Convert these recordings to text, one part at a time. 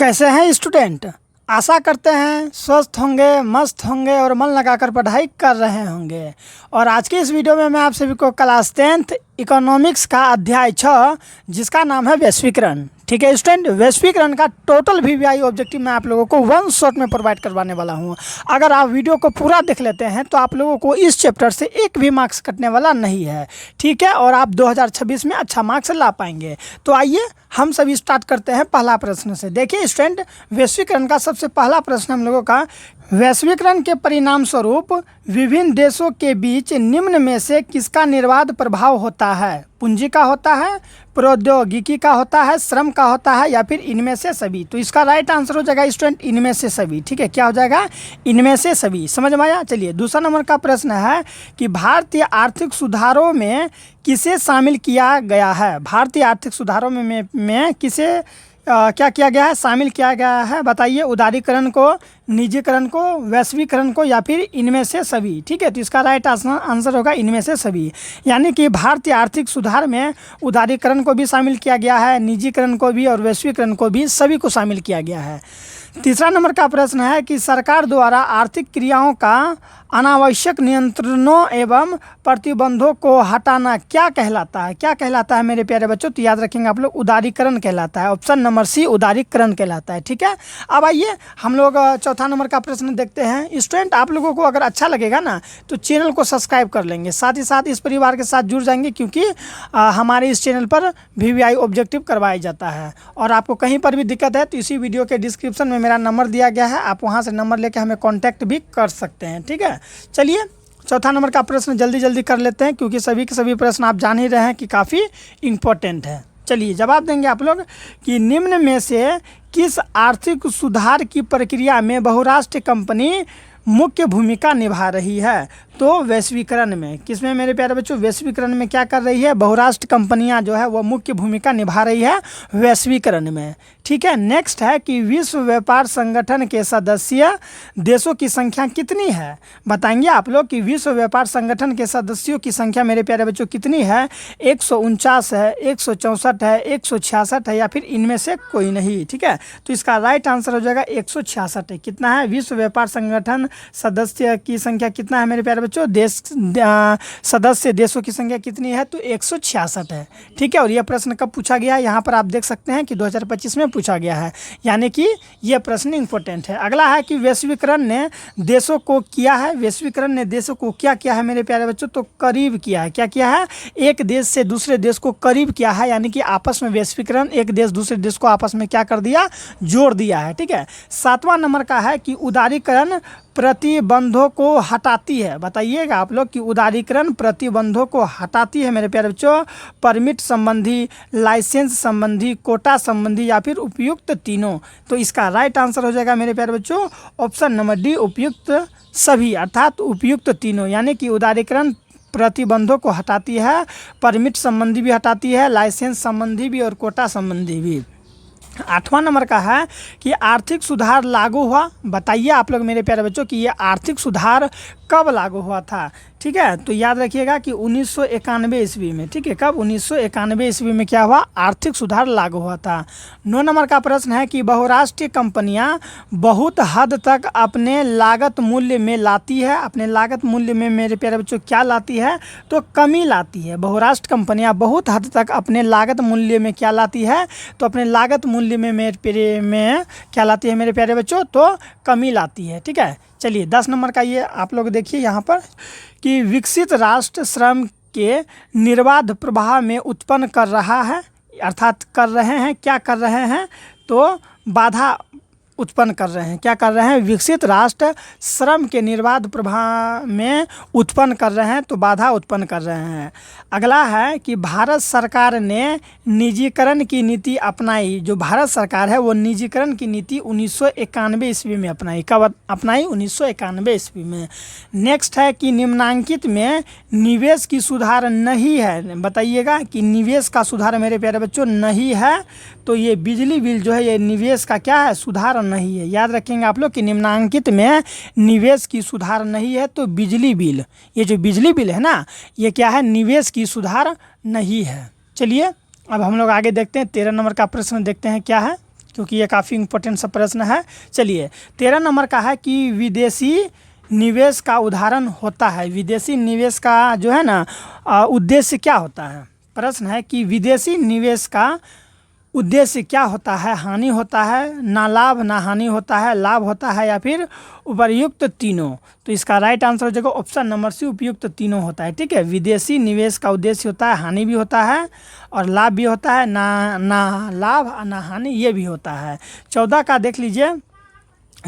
कैसे हैं स्टूडेंट। आशा करते हैं स्वस्थ होंगे, मस्त होंगे और मन लगाकर पढ़ाई कर रहे होंगे। और आज की इस वीडियो में मैं आप सभी को क्लास 10th इकोनॉमिक्स का अध्याय 6 जिसका नाम है वैश्वीकरण, ठीक है स्टूडेंट। वैश्वीकरण का टोटल वीवीआई ऑब्जेक्टिव मैं आप लोगों को वन शॉट में प्रोवाइड करवाने वाला हूँ। अगर आप वीडियो को पूरा देख लेते हैं तो आप लोगों को इस चैप्टर से एक भी मार्क्स कटने वाला नहीं है, ठीक है, और आप 2026 में अच्छा मार्क्स ला पाएंगे। तो आइए हम सभी स्टार्ट करते हैं पहला प्रश्न से। देखिए स्टूडेंट, वैश्वीकरण का सबसे पहला प्रश्न हम लोगों का, वैश्वीकरण के परिणाम स्वरूप विभिन्न देशों के बीच निम्न में से किसका निर्बाध प्रभाव होता है? पूंजी का होता है, प्रौद्योगिकी का होता है, श्रम का होता है, या फिर इनमें से सभी? तो इसका राइट आंसर हो जाएगा स्टूडेंट इनमें से सभी, ठीक है। क्या हो जाएगा? इनमें से सभी। समझ में आया? चलिए दूसरा नंबर का प्रश्न है कि भारतीय आर्थिक सुधारों में किसे शामिल किया गया है? भारतीय आर्थिक सुधारों में किसे क्या किया गया है, शामिल किया गया है? बताइए। उदारीकरण को, निजीकरण को, वैश्वीकरण को, या फिर इनमें से सभी, ठीक है। तो इसका राइट आंसर होगा इनमें से सभी। यानी कि भारतीय आर्थिक सुधार में उदारीकरण को भी शामिल किया गया है, निजीकरण को भी और वैश्वीकरण को भी, सभी को शामिल किया गया है। तीसरा नंबर का प्रश्न है कि सरकार द्वारा आर्थिक क्रियाओं का अनावश्यक नियंत्रणों एवं प्रतिबंधों को हटाना क्या कहलाता है? क्या कहलाता है मेरे प्यारे बच्चों? तो याद रखेंगे आप लोग, उदारीकरण कहलाता है। ऑप्शन नंबर सी उदारीकरण कहलाता है, ठीक है। अब आइए हम लोग चौथा नंबर का प्रश्न देखते हैं। स्टूडेंट, आप लोगों को अगर अच्छा लगेगा ना तो चैनल को सब्सक्राइब कर लेंगे, साथ ही साथ इस परिवार के साथ जुड़ जाएंगे, क्योंकि हमारे इस चैनल पर वीवीआई ऑब्जेक्टिव करवाया जाता है। और आपको कहीं पर भी दिक्कत है तो इसी वीडियो के डिस्क्रिप्शन में मेरा नंबर दिया गया है, आप वहाँ से नंबर लेकर हमें कॉन्टैक्ट भी कर सकते हैं, ठीक है। चलिए चौथा नंबर का प्रश्न जल्दी जल्दी कर लेते हैं, क्योंकि सभी के सभी प्रश्न आप जान ही रहे हैं कि काफ़ी इम्पोर्टेंट है। चलिए जवाब देंगे आप लोग कि निम्न में से किस आर्थिक सुधार की प्रक्रिया में बहुराष्ट्रीय कंपनी मुख्य भूमिका निभा रही है? तो वैश्वीकरण में। किसमें मेरे प्यारे बच्चों? वैश्वीकरण में क्या कर रही है? बहुराष्ट्रीय कंपनियां जो है वो मुख्य भूमिका निभा रही है वैश्वीकरण में, ठीक है। नेक्स्ट है कि विश्व व्यापार संगठन के सदस्य देशों की संख्या कितनी है? बताएंगे आप लोग कि विश्व व्यापार संगठन के सदस्यों की संख्या मेरे प्यारे बच्चों कितनी है? 149 है, 164 है, 166 है, या फिर इनमें से कोई नहीं, ठीक है। तो इसका राइट आंसर हो जाएगा 166 है। कितना है? विश्व व्यापार संगठन सदस्य की संख्या कितना है मेरे प्यारे बच्चों? सदस्य देशों की संख्या कितनी है? तो 166 है, ठीक है। और यह प्रश्न कब पूछा गया है? यहाँ पर आप देख सकते हैं कि 2025 में पूछा गया है, यानी कि यह प्रश्न इंपॉर्टेंट है। अगला है कि वैश्वीकरण ने देशों को किया है, वैश्वीकरण ने देशों को क्या किया है मेरे प्यारे बच्चों? तो करीब किया है। क्या किया है? एक देश से दूसरे देश को करीब किया है, यानी कि आपस में वैश्वीकरण, एक देश दूसरे देश को आपस में क्या कर दिया? जोड़ दिया है, ठीक है। सातवां नंबर का है कि उदारीकरण प्रतिबंधों को हटाती है। बताइएगा आप लोग कि उदारीकरण प्रतिबंधों को हटाती है मेरे प्यारे बच्चों। परमिट संबंधी, लाइसेंस संबंधी, कोटा संबंधी, या फिर उपयुक्त तीनों? तो इसका राइट आंसर हो जाएगा मेरे प्यारे बच्चों ऑप्शन नंबर डी, उपयुक्त सभी, अर्थात उपयुक्त तीनों। यानी कि उदारीकरण प्रतिबंधों को हटाती है, परमिट संबंधी भी हटाती है, लाइसेंस संबंधी भी और कोटा संबंधी भी। आठवां नंबर का है कि आर्थिक सुधार लागू हुआ। बताइए आप लोग मेरे प्यारे बच्चों कि ये आर्थिक सुधार कब लागू हुआ था? ठीक है, तो याद रखिएगा कि 1991 ईस्वी में, ठीक है। कब? 1991 ईस्वी में क्या हुआ? आर्थिक सुधार लागू हुआ था। 9 नंबर का प्रश्न है कि बहुराष्ट्रीय कंपनियां बहुत हद तक अपने लागत मूल्य में लाती है। अपने लागत मूल्य में मेरे प्यारे बच्चों क्या लाती है? तो कमी लाती है। बहुराष्ट्रीय कंपनियां बहुत हद तक अपने लागत मूल्य में क्या लाती है? तो अपने लागत मूल्य में क्या लाती है मेरे प्यारे बच्चों? तो कमी लाती है, ठीक है। चलिए 10 नंबर का ये आप लोग देखिए यहाँ पर कि विकसित राष्ट्र श्रम के निर्बाध प्रवाह में उत्पन्न कर रहा है, अर्थात कर रहे हैं। क्या कर रहे हैं? तो बाधा उत्पन्न कर रहे हैं। क्या कर रहे हैं? विकसित राष्ट्र श्रम के निर्बाध प्रवाह में उत्पन्न कर रहे हैं, तो बाधा उत्पन्न कर रहे हैं। अगला है कि भारत सरकार ने निजीकरण की नीति अपनाई। जो भारत सरकार है वो निजीकरण की नीति 1991 ईस्वी में अपनाई। कब अपनाई? 1991 ईस्वी में। नेक्स्ट है कि निम्नांकित में निवेश की सुधार नहीं है। बताइएगा कि निवेश का सुधार मेरे प्यारे बच्चों नहीं है, तो ये बिजली बिल जो है ये निवेश का क्या है? सुधार नहीं है। याद रखेंगे आप लोग कि निम्नांकित में निवेश की सुधार नहीं है, तो बिजली बिल, ये जो बिजली बिल है ना, ये क्या है? निवेश की सुधार नहीं है। चलिए अब हम लोग आगे देखते हैं। 13 नंबर का प्रश्न देखते हैं क्या है। क्योंकि ये काफ़ी इंपॉर्टेंट सा प्रश्न है। चलिए 13 नंबर का है कि विदेशी निवेश का उदाहरण होता है। विदेशी निवेश का जो है ना उद्देश्य क्या होता है। प्रश्न है कि विदेशी निवेश का उद्देश्य क्या होता है। हानि होता है, ना लाभ ना हानि होता है, लाभ होता है या फिर उपर्युक्त तीनों। तो इसका राइट आंसर हो जाएगा ऑप्शन नंबर सी, उपयुक्त तीनों होता है। ठीक है, विदेशी निवेश का उद्देश्य होता है, हानि भी होता है और लाभ भी होता है, ना लाभ ना हानि ये भी होता है। 14 का देख लीजिए।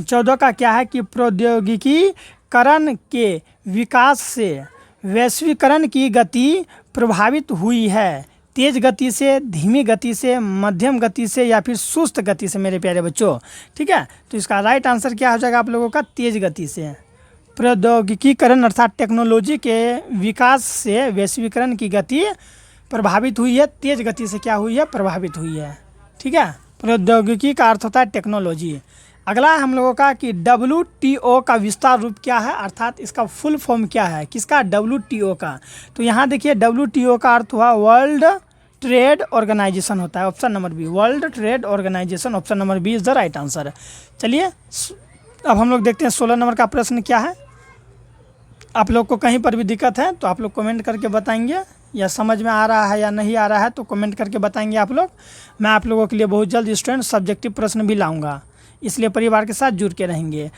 14 का क्या है कि प्रौद्योगिकीकरण के विकास से वैश्वीकरण की गति प्रभावित हुई है। तेज गति से, धीमी गति से, मध्यम गति से या फिर सुस्त गति से मेरे प्यारे बच्चों। ठीक है, तो इसका राइट आंसर क्या हो जाएगा आप लोगों का, तेज गति से। प्रौद्योगिकीकरण अर्थात टेक्नोलॉजी के विकास से वैश्वीकरण की गति प्रभावित हुई है। तेज गति से क्या हुई है, प्रभावित हुई है। ठीक है, प्रौद्योगिकी का अर्थ होता है टेक्नोलॉजी। अगला है हम लोगों का कि WTO का विस्तार रूप क्या है, अर्थात इसका फुल फॉर्म क्या है, किसका, WTO का। तो यहाँ देखिए WTO का अर्थ हुआ वर्ल्ड ट्रेड ऑर्गेनाइजेशन होता है। Option number B, world trade organisation, option number B is the right answer. चलिए अब हम लोग देखते हैं 16 नंबर का प्रश्न क्या है। आप लोग को कहीं पर भी दिक्कत है तो आप लोग कमेंट करके बताएंगे, या समझ में आ रहा है या नहीं आ रहा है तो कमेंट करके बताएंगे आप लोग। मैं आप लोगों के लिए बहुत जल्द स्टूडेंट सब्जेक्टिव प्रश्न भी लाऊंगा, इसलिए परिवार के साथ जुड़ के रहेंगे।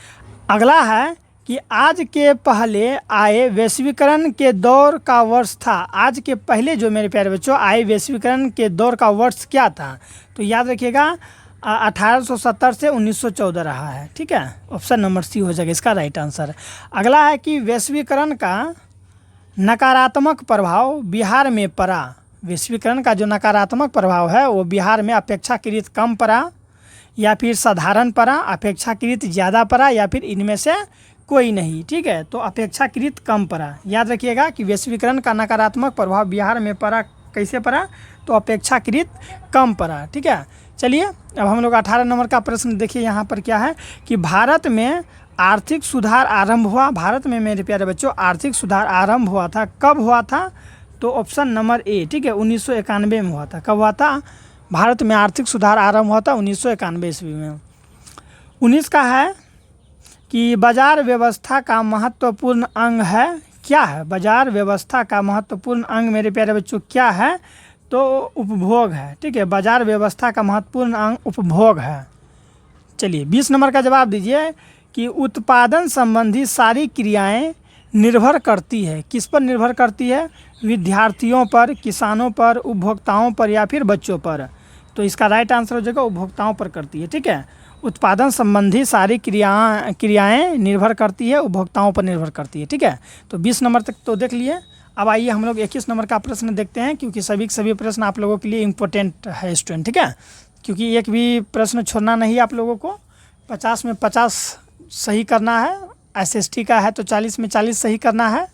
अगला है कि आज के पहले आए वैश्वीकरण के दौर का वर्ष था। आज के पहले जो मेरे प्यारे बच्चों आए वैश्वीकरण के दौर का वर्ष क्या था, तो याद रखिएगा 1870 से 1914 रहा है। ठीक है, ऑप्शन नंबर सी हो जाएगा इसका राइट आंसर। अगला है कि वैश्वीकरण का नकारात्मक प्रभाव बिहार में पड़ा। वैश्वीकरण का जो नकारात्मक प्रभाव है वो बिहार में अपेक्षाकृत कम पड़ा, या फिर साधारण पड़ा, अपेक्षाकृत ज़्यादा पड़ा, या फिर इनमें से कोई नहीं। ठीक है, तो अपेक्षाकृत कम पड़ा। याद रखिएगा कि वैश्वीकरण का नकारात्मक प्रभाव बिहार में पड़ा, कैसे पड़ा, तो अपेक्षाकृत कम पड़ा। ठीक है, चलिए अब हम लोग 18 नंबर का प्रश्न देखिए। यहाँ पर क्या है कि भारत में आर्थिक सुधार आरंभ हुआ। भारत में मेरे प्यारे बच्चों आर्थिक सुधार आरंभ हुआ था, कब हुआ था, तो ऑप्शन नंबर ए। ठीक है, 1991 में हुआ था। कब हुआ था, भारत में आर्थिक सुधार आरंभ हुआ था 1991 ईस्वी में। 19 का है कि बाजार व्यवस्था का महत्वपूर्ण अंग है। क्या है, बाजार व्यवस्था का महत्वपूर्ण अंग मेरे प्यारे बच्चों क्या है, तो उपभोग है। ठीक है, बाजार व्यवस्था का महत्वपूर्ण अंग उपभोग है। चलिए 20 नंबर का जवाब दीजिए कि उत्पादन संबंधी सारी क्रियाएं निर्भर करती है, किस पर निर्भर करती है, विद्यार्थियों पर, किसानों पर, उपभोक्ताओं पर या फिर बच्चों पर। तो इसका राइट आंसर हो जाएगा उपभोक्ताओं पर करती है। ठीक है, उत्पादन संबंधी सारी क्रियाएं निर्भर करती है, उपभोक्ताओं पर निर्भर करती है। ठीक है, तो 20 नंबर तक तो देख लिए। अब आइए हम लोग 21 नंबर का प्रश्न देखते हैं, क्योंकि सभी प्रश्न आप लोगों के लिए इम्पोर्टेंट है स्टूडेंट। ठीक है, क्योंकि एक भी प्रश्न छोड़ना नहीं आप लोगों को। 50 में 50 सही करना है, SST का है तो 40 में 40 सही करना है।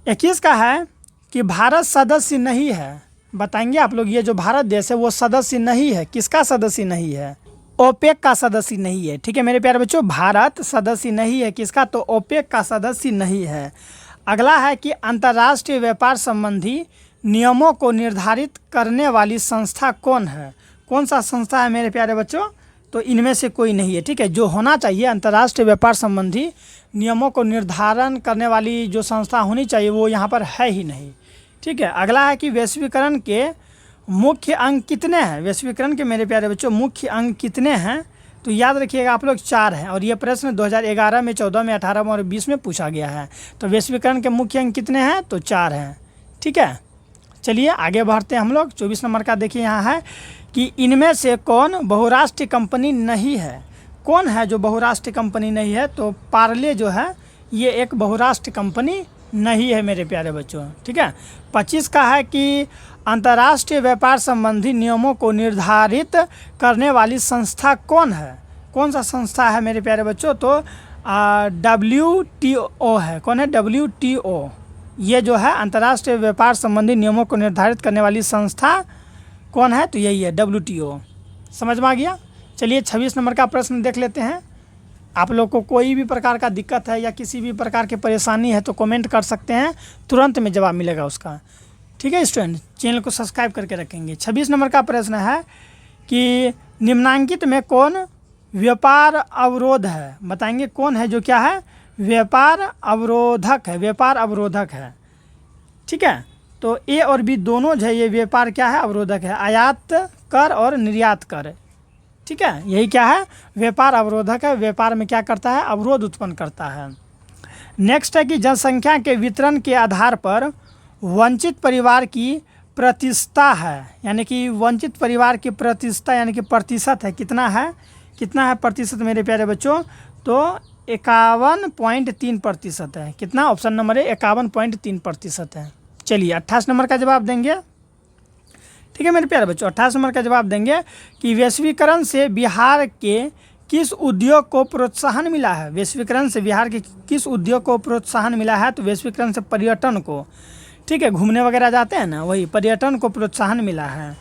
21 का है कि भारत सदस्य नहीं है। बताएंगे आप लोग, ये जो भारत देश है वो सदस्य नहीं है। किसका सदस्य नहीं है, ओपेक का सदस्य नहीं है। ठीक है मेरे प्यारे बच्चों, भारत सदस्य नहीं है किसका, तो ओपेक का सदस्य नहीं है। अगला है कि अंतर्राष्ट्रीय व्यापार संबंधी नियमों को निर्धारित करने वाली संस्था कौन है। कौन सा संस्था है मेरे प्यारे बच्चों, तो इनमें से कोई नहीं है। ठीक है, जो होना चाहिए अंतर्राष्ट्रीय व्यापार संबंधी नियमों को निर्धारण करने वाली जो संस्था होनी चाहिए वो यहाँ पर है ही नहीं। ठीक है, अगला है कि वैश्वीकरण के मुख्य अंग कितने हैं। वैश्वीकरण के मेरे प्यारे बच्चों मुख्य अंग कितने हैं, तो याद रखिएगा आप लोग 4 हैं, और ये प्रश्न 2011 में, 14 में, 18 में और 20 में पूछा गया है। तो वैश्वीकरण के मुख्य अंग कितने हैं, तो 4 हैं। ठीक है, चलिए आगे बढ़ते हैं हम लोग। 24 नंबर का देखिए यहाँ है कि इनमें से कौन बहुराष्ट्रीय कंपनी नहीं है। कौन है जो बहुराष्ट्रीय कंपनी नहीं है, तो पार्ले जो है ये एक बहुराष्ट्रीय कंपनी नहीं है मेरे प्यारे बच्चों। ठीक है, 25 का है कि अंतर्राष्ट्रीय व्यापार संबंधी नियमों को निर्धारित करने वाली संस्था कौन है। कौन सा संस्था है मेरे प्यारे बच्चों, तो WTO है। कौन है, WTO। ये जो है अंतर्राष्ट्रीय व्यापार संबंधी नियमों को निर्धारित करने वाली संस्था कौन है, तो यही है WTO। समझ में आ गया। चलिए 26 नंबर का प्रश्न देख लेते हैं। आप लोग को कोई भी प्रकार का दिक्कत है या किसी भी प्रकार की परेशानी है तो कमेंट कर सकते हैं, तुरंत में जवाब मिलेगा उसका। ठीक है स्टूडेंट, चैनल को सब्सक्राइब करके रखेंगे। 26 नंबर का प्रश्न है कि निम्नांकित में कौन व्यापार अवरोध है? बताएंगे कौन है जो क्या है? व्यापार अवरोधक है, व्यापार अवरोधक है। ठीक है, तो ए और बी दोनों जो है ये व्यापार क्या है? अवरोधक है। आयात कर और निर्यात कर, ठीक है, यही क्या है? व्यापार अवरोधक है। व्यापार में क्या करता है? अवरोध उत्पन्न करता है। नेक्स्ट है कि जनसंख्या के वितरण के आधार पर वंचित परिवार की प्रतिशतता है, यानी कि वंचित परिवार की प्रतिशतता यानी कि प्रतिशत है, कितना है? कितना है प्रतिशत मेरे प्यारे बच्चों? तो 51.3% है। कितना? ऑप्शन नंबर है 51.3% है। चलिए 28 नंबर का जवाब देंगे। ठीक है मेरे प्यारे बच्चों, 28 नंबर का जवाब देंगे कि वैश्वीकरण से बिहार के किस उद्योग को प्रोत्साहन मिला है? वैश्वीकरण से बिहार के किस उद्योग को प्रोत्साहन मिला है? तो वैश्वीकरण से पर्यटन को, ठीक है, घूमने वगैरह जाते हैं ना, वही पर्यटन को प्रोत्साहन मिला है।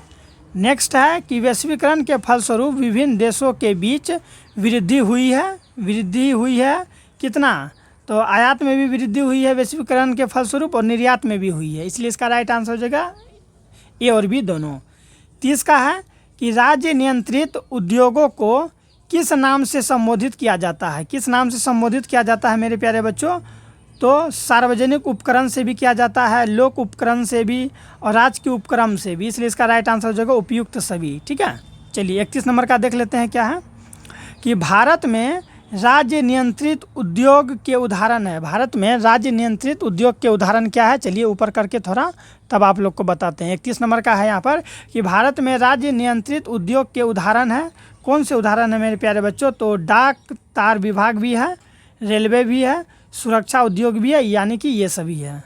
नेक्स्ट है कि वैश्वीकरण के फलस्वरूप विभिन्न देशों के बीच वृद्धि हुई है। वृद्धि हुई है कितना? तो आयात में भी वृद्धि हुई है वैश्वीकरण के फलस्वरूप और निर्यात में भी हुई है, इसलिए इसका राइट आंसर हो जाएगा ए और बी दोनों। 30 का है कि राज्य नियंत्रित उद्योगों को किस नाम से संबोधित किया जाता है? किस नाम से संबोधित किया जाता है मेरे प्यारे बच्चों? तो सार्वजनिक उपकरण से भी किया जाता है, लोक उपकरण से भी और राजकीय उपक्रम से भी, इसलिए इसका राइट आंसर हो जाएगा उपयुक्त सभी। ठीक है, चलिए 31 नंबर का देख लेते हैं क्या है कि भारत में राज्य नियंत्रित उद्योग के उदाहरण है। भारत में राज्य नियंत्रित उद्योग के उदाहरण क्या है? चलिए ऊपर करके थोड़ा तब आप लोग को बताते हैं। 31 नंबर का है यहाँ पर कि भारत में राज्य नियंत्रित उद्योग के उदाहरण है। कौन से उदाहरण है मेरे प्यारे बच्चों? तो डाक तार विभाग भी है, रेलवे भी है, सुरक्षा उद्योग भी है, यानी कि ये सभी है।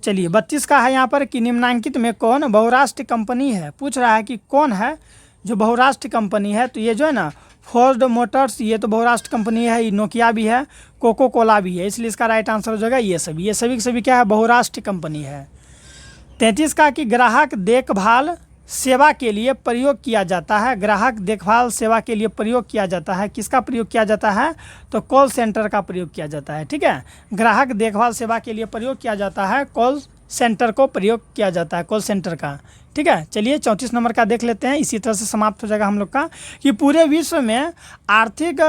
चलिए 32 का है यहाँ पर कि निम्नांकित में कौन बहुराष्ट्रीय कंपनी है? पूछ रहा है कि कौन है जो बहुराष्ट्रीय कंपनी है। तो ये जो है ना फोर्ड मोटर्स, ये तो बहुराष्ट्रीय कंपनी है, नोकिया भी है, कोको कोला भी है, इसलिए इसका राइट आंसर हो जाएगा ये सभी। ये सभी के सभी क्या है? बहुराष्ट्रीय कंपनी है। 33 का कि ग्राहक देखभाल सेवा के लिए प्रयोग किया जाता है। ग्राहक देखभाल सेवा के लिए प्रयोग किया जाता है, किसका प्रयोग किया जाता है? तो कॉल सेंटर का प्रयोग किया जाता है। ठीक है, ग्राहक देखभाल सेवा के लिए प्रयोग किया जाता है, कॉल सेंटर को प्रयोग किया जाता है, कॉल सेंटर का। ठीक है, चलिए 34 नंबर का देख लेते हैं। इसी तरह से समाप्त हो जाएगा हम लोग का कि पूरे विश्व में आर्थिक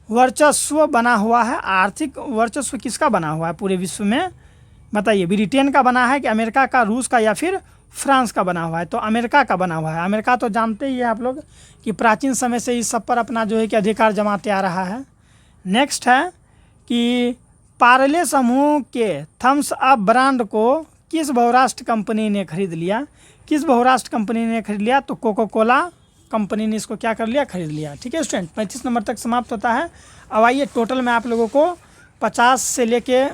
वर्चस्व बना हुआ है। आर्थिक वर्चस्व किसका बना हुआ है पूरे विश्व में? बताइए, ब्रिटेन का बना है कि अमेरिका का, रूस का या फिर फ्रांस का बना हुआ है? तो अमेरिका का बना हुआ है। अमेरिका तो जानते ही है आप लोग कि प्राचीन समय से इस सब पर अपना जो है कि अधिकार जमाते आ रहा है। नेक्स्ट है कि पार्ले समूह के थम्स अप ब्रांड को किस बहुराष्ट्रीय कंपनी ने खरीद लिया? किस बहुराष्ट्रीय कंपनी ने खरीद लिया? तो कोको कोला कंपनी ने इसको क्या कर लिया? खरीद लिया। ठीक है स्टूडेंट, 35 नंबर तक समाप्त होता है। अब आइए टोटल मैं आप लोगों को 50 से लेके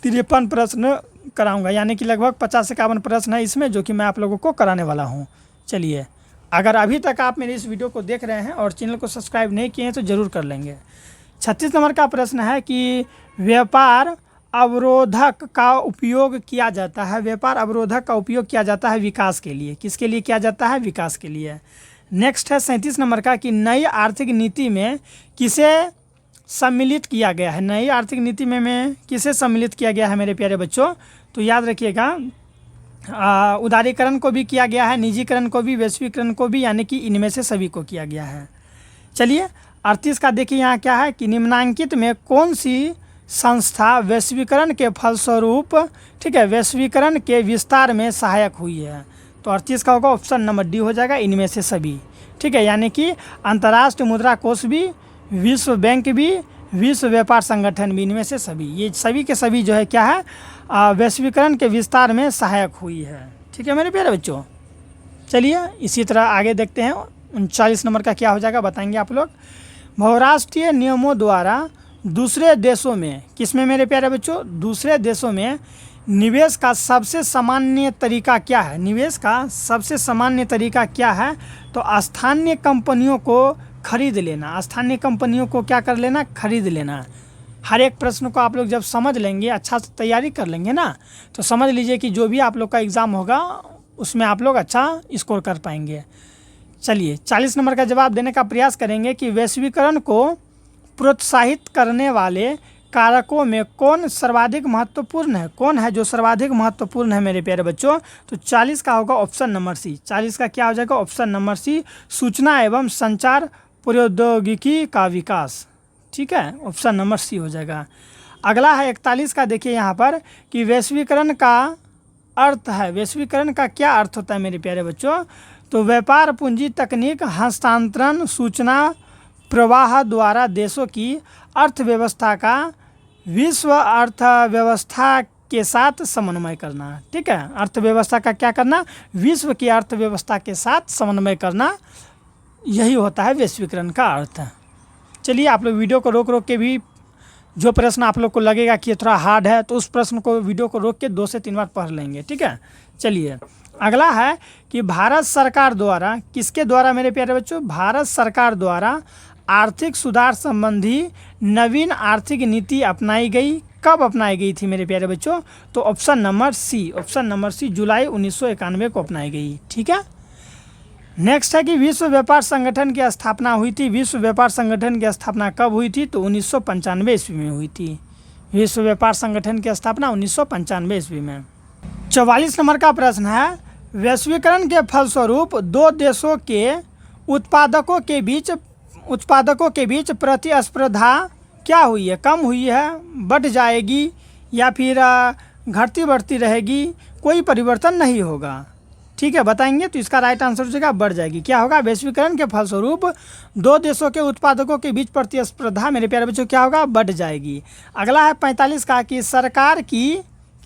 53 प्रश्न कराऊंगा, यानी कि लगभग 50 से 51 प्रश्न है इसमें जो कि मैं आप लोगों को कराने वाला हूं। चलिए, अगर अभी तक आप मेरी इस वीडियो को देख रहे हैं और चैनल को सब्सक्राइब नहीं किए हैं तो ज़रूर कर लेंगे। 36 नंबर का प्रश्न है कि व्यापार अवरोधक का उपयोग किया जाता है। व्यापार अवरोधक का उपयोग किया जाता है विकास के लिए। किसके लिए किया जाता है? विकास के लिए। नेक्स्ट है 37 नंबर का कि नई आर्थिक नीति में किसे सम्मिलित किया गया है? नई आर्थिक नीति में किसे सम्मिलित किया गया है मेरे प्यारे बच्चों? तो याद रखिएगा, उदारीकरण को भी किया गया है, निजीकरण को भी, वैश्वीकरण को भी, यानी कि इनमें से सभी को किया गया है। चलिए 38 का देखिए यहाँ क्या है कि निम्नांकित में कौन सी संस्था वैश्वीकरण के फलस्वरूप, ठीक है, वैश्वीकरण के विस्तार में सहायक हुई है? तो 38 का होगा ऑप्शन नंबर डी हो जाएगा, इनमें से सभी। ठीक है, यानी कि अंतर्राष्ट्रीय मुद्रा कोष भी, विश्व बैंक भी, विश्व व्यापार संगठन भी, इनमें से सभी, ये सभी के सभी जो है क्या है? वैश्वीकरण के विस्तार में सहायक हुई है। ठीक है मेरे प्यारे बच्चों, चलिए इसी तरह आगे देखते हैं। 39 नंबर का क्या हो जाएगा बताएंगे आप लोग। बहुराष्ट्रीय नियमों द्वारा दूसरे देशों में, किसमें मेरे प्यारे बच्चों? दूसरे देशों में निवेश का सबसे सामान्य तरीका क्या है? निवेश का सबसे सामान्य तरीका क्या है? तो स्थानीय कंपनियों को खरीद लेना। स्थानीय कंपनियों को क्या कर लेना? खरीद लेना। हर एक प्रश्न को आप लोग जब समझ लेंगे, अच्छा से तैयारी कर लेंगे ना, तो समझ लीजिए कि जो भी आप लोग का एग्ज़ाम होगा उसमें आप लोग अच्छा स्कोर कर पाएंगे। चलिए 40 नंबर का जवाब देने का प्रयास करेंगे कि वैश्वीकरण को प्रोत्साहित करने वाले कारकों में कौन सर्वाधिक महत्वपूर्ण है? कौन है जो सर्वाधिक महत्वपूर्ण है मेरे प्यारे बच्चों? तो 40 का होगा ऑप्शन नंबर सी। 40 का क्या हो जाएगा? ऑप्शन नंबर सी, सूचना एवं संचार प्रौद्योगिकी का विकास। ठीक है, ऑप्शन नंबर सी हो जाएगा। अगला है 41 का, देखिए यहाँ पर कि वैश्वीकरण का अर्थ है। वैश्वीकरण का क्या अर्थ होता है मेरे प्यारे बच्चों? तो व्यापार, पूंजी, तकनीक, हस्तांतरण, सूचना प्रवाह द्वारा देशों की अर्थव्यवस्था का विश्व अर्थव्यवस्था के साथ समन्वय करना। ठीक है, अर्थव्यवस्था का क्या करना? विश्व की अर्थव्यवस्था के साथ समन्वय करना, यही होता है वैश्वीकरण का अर्थ। चलिए आप लोग वीडियो को रोक रोक के भी, जो प्रश्न आप लोग को लगेगा कि ये थोड़ा हार्ड है, तो उस प्रश्न को वीडियो को रोक के 2 से 3 बार पढ़ लेंगे। ठीक है, चलिए अगला है कि भारत सरकार द्वारा, किसके द्वारा मेरे प्यारे बच्चों? भारत सरकार द्वारा आर्थिक सुधार संबंधी नवीन आर्थिक नीति अपनाई गई। कब अपनाई गई थी मेरे प्यारे बच्चों? तो option number C, option number C, जुलाई 1991 को अपनाई गई। ठीक है, नेक्स्ट है कि विश्व व्यापार संगठन की स्थापना हुई थी। विश्व व्यापार संगठन की स्थापना कब हुई थी? तो 1995 ईस्वी में हुई थी। विश्व व्यापार संगठन की स्थापना 1995 ईस्वी में। 44 नंबर का प्रश्न है, वैश्वीकरण के फलस्वरूप दो देशों के उत्पादकों के बीच प्रतिस्पर्धा क्या हुई है? कम हुई है, बढ़ जाएगी, या फिर घटती बढ़ती रहेगी, कोई परिवर्तन नहीं होगा। ठीक है, बताएंगे। तो इसका राइट आंसर हो जाएगा बढ़ जाएगी। क्या होगा? वैश्वीकरण के फलस्वरूप दो देशों के उत्पादकों के बीच प्रतिस्पर्धा मेरे प्यारे बच्चों क्या होगा? बढ़ जाएगी। अगला है 45 का कि सरकार की,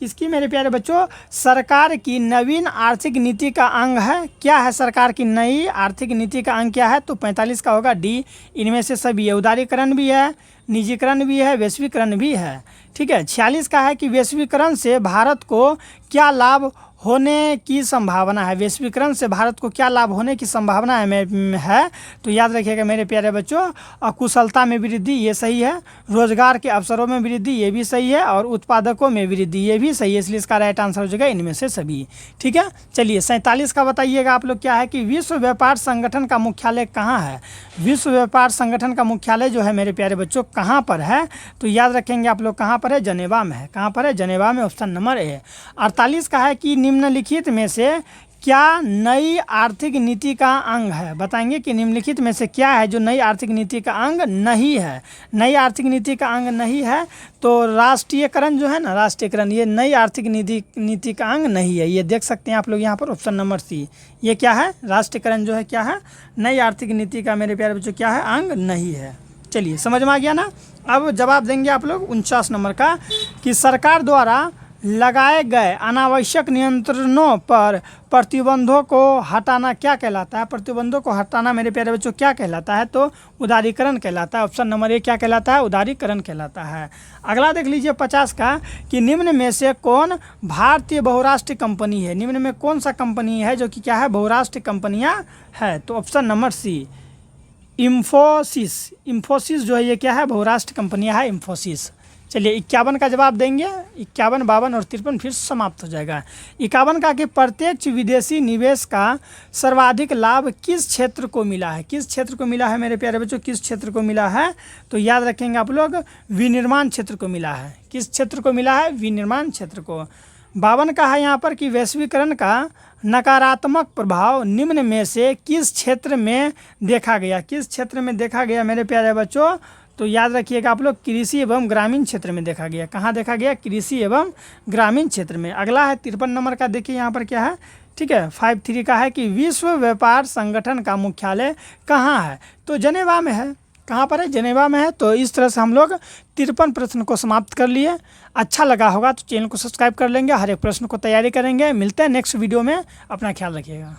किसकी मेरे प्यारे बच्चों? सरकार की नवीन आर्थिक नीति का अंग है। क्या है सरकार की नई आर्थिक नीति का अंग? क्या है? तो 45 का होगा डी, इनमें से सभी है। उदारीकरण भी है, निजीकरण भी है, वैश्वीकरण भी है। ठीक है, 46 का है कि वैश्वीकरण से भारत को क्या लाभ होने की संभावना है? वैश्वीकरण से भारत को क्या लाभ होने की संभावना है? तो याद रखिएगा मेरे प्यारे बच्चों, कुशलता में वृद्धि, ये सही है। रोजगार के अवसरों में वृद्धि, ये भी सही है। और उत्पादकों में वृद्धि, ये भी सही है। इसलिए इसका राइट आंसर हो जाएगा इनमें से सभी। ठीक है, चलिए 47 का बताइएगा आप लोग क्या है कि विश्व व्यापार संगठन का मुख्यालय कहाँ है? विश्व व्यापार संगठन का मुख्यालय जो है मेरे प्यारे बच्चों कहाँ पर है? तो याद रखेंगे आप लोग कहाँ पर है? जनेवा में है। कहाँ पर है? जनेवा में, ऑप्शन नंबर ए। 48 का है कि निम्नलिखित में से क्या नई आर्थिक नीति का अंग है? बताएंगे कि निम्नलिखित में से क्या है जो नई आर्थिक नीति का अंग नहीं है? नई आर्थिक नीति का अंग नहीं है तो राष्ट्रीयकरण जो है ना, राष्ट्रीयकरण, ये नई आर्थिक नीति का अंग नहीं है। ये देख सकते हैं आप लोग यहाँ पर ऑप्शन नंबर सी, ये क्या है? राष्ट्रीयकरण जो है क्या है? नई आर्थिक नीति का मेरे प्यारे बच्चों क्या है? अंग नहीं है। चलिए समझ में आ गया ना? अब जवाब देंगे आप लोग 49 नंबर का कि सरकार द्वारा लगाए गए अनावश्यक नियंत्रणों पर प्रतिबंधों को हटाना क्या कहलाता है? प्रतिबंधों को हटाना मेरे प्यारे बच्चों क्या कहलाता है? तो उदारीकरण कहलाता है। ऑप्शन नंबर ए क्या कहलाता है? उदारीकरण कहलाता है। अगला देख लीजिए 50 का कि निम्न में से कौन भारतीय बहुराष्ट्रीय कंपनी है? निम्न में कौन सा कंपनी है जो कि क्या है? बहुराष्ट्रीय कंपनियाँ है। तो option number C, Infosys. Infosys जो है ये क्या है? बहुराष्ट्रीय कंपनियाँ है, इंफोसिस। चलिए 51 का जवाब देंगे। 51, 52 और 53 फिर समाप्त हो जाएगा। 51 का कि प्रत्यक्ष विदेशी निवेश का सर्वाधिक लाभ किस क्षेत्र को मिला है? किस क्षेत्र को मिला है मेरे प्यारे बच्चों? किस क्षेत्र को मिला है? तो याद रखेंगे आप लोग, विनिर्माण क्षेत्र को मिला है। किस क्षेत्र को मिला है? विनिर्माण क्षेत्र को। 52 का है यहाँ पर कि वैश्वीकरण का नकारात्मक प्रभाव निम्न में से किस क्षेत्र में देखा गया? किस क्षेत्र में देखा गया मेरे प्यारे बच्चों? तो याद रखिएगा आप लोग, कृषि एवं ग्रामीण क्षेत्र में देखा गया। कहाँ देखा गया? कृषि एवं ग्रामीण क्षेत्र में। अगला है 53 नंबर का, देखिए यहाँ पर क्या है? ठीक है, 53 का है कि विश्व व्यापार संगठन का मुख्यालय कहाँ है? तो जनेवा में है। कहाँ पर है? जनेवा में है। तो इस तरह से हम लोग 53 प्रश्न को समाप्त कर लिए। अच्छा लगा होगा तो चैनल को सब्सक्राइब कर लेंगे, हर एक प्रश्न को तैयारी करेंगे। मिलते हैं नेक्स्ट वीडियो में, अपना ख्याल रखिएगा।